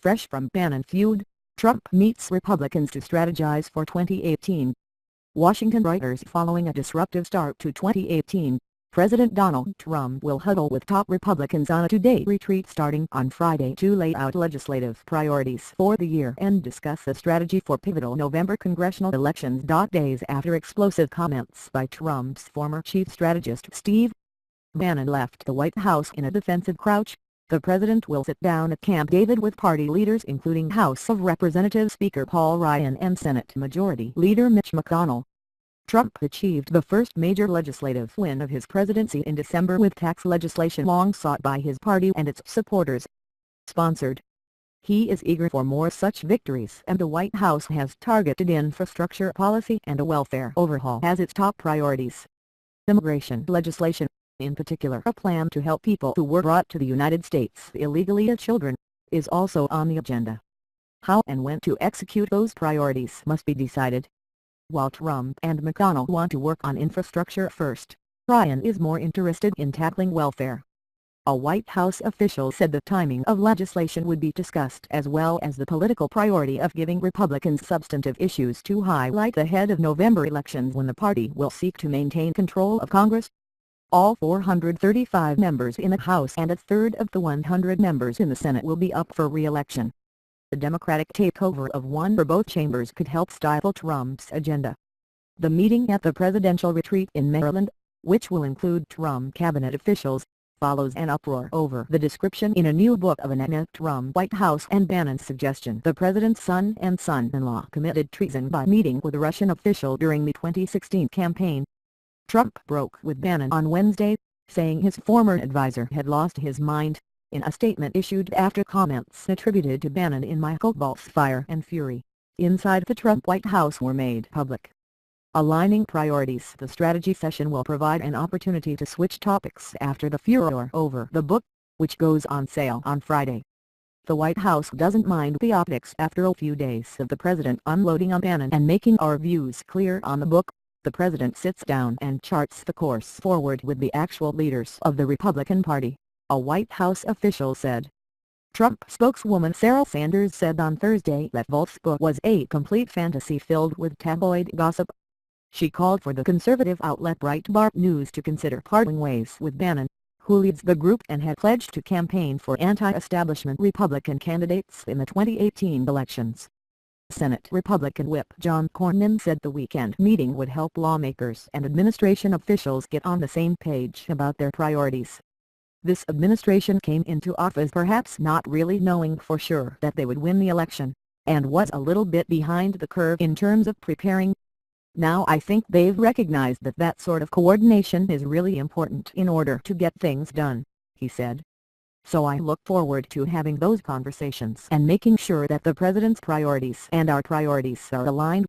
Fresh from Bannon feud, Trump meets Republicans to strategize for 2018. Washington writers. Following a disruptive start to 2018, President Donald Trump will huddle with top Republicans on a two-day retreat starting on Friday to lay out legislative priorities for the year and discuss a strategy for pivotal November congressional elections. Days after explosive comments by Trump's former chief strategist Steve Bannon left the White House in a defensive crouch, the president will sit down at Camp David with party leaders including House of Representatives Speaker Paul Ryan and Senate Majority Leader Mitch McConnell. Trump achieved the first major legislative win of his presidency in December with tax legislation long sought by his party and its supporters. Sponsored. He is eager for more such victories, and the White House has targeted infrastructure policy and a welfare overhaul as its top priorities. Immigration legislation, in particular a plan to help people who were brought to the United States illegally as children, is also on the agenda. How and when to execute those priorities must be decided. While Trump and McConnell want to work on infrastructure first, Ryan is more interested in tackling welfare. A White House official said the timing of legislation would be discussed as well as the political priority of giving Republicans substantive issues to highlight ahead of November elections when the party will seek to maintain control of Congress. All 435 members in the House and a third of the 100 members in the Senate will be up for re-election. The Democratic takeover of one or both chambers could help stifle Trump's agenda. The meeting at the presidential retreat in Maryland, which will include Trump cabinet officials, follows an uproar over the description in a new book of an anti-Trump White House and Bannon's suggestion the president's son and son-in-law committed treason by meeting with a Russian official during the 2016 campaign. Trump broke with Bannon on Wednesday, saying his former advisor had lost his mind, in a statement issued after comments attributed to Bannon in Michael Volff's Fire and Fury inside the Trump White House were made public. Aligning priorities. The strategy session will provide an opportunity to switch topics after the furor over the book, which goes on sale on Friday. The White House doesn't mind the optics after a few days of the president unloading on Bannon and making our views clear on the book. The president sits down and charts the course forward with the actual leaders of the Republican Party, a White House official said. Trump spokeswoman Sarah Sanders said on Thursday that Volff's book was a complete fantasy filled with tabloid gossip. She called for the conservative outlet Breitbart News to consider parting ways with Bannon, who leads the group and had pledged to campaign for anti-establishment Republican candidates in the 2018 elections. Senate Republican Whip John Cornyn said the weekend meeting would help lawmakers and administration officials get on the same page about their priorities. This administration came into office perhaps not really knowing for sure that they would win the election, and was a little bit behind the curve in terms of preparing. Now I think they've recognized that that sort of coordination is really important in order to get things done, he said. So I look forward to having those conversations and making sure that the president's priorities and our priorities are aligned.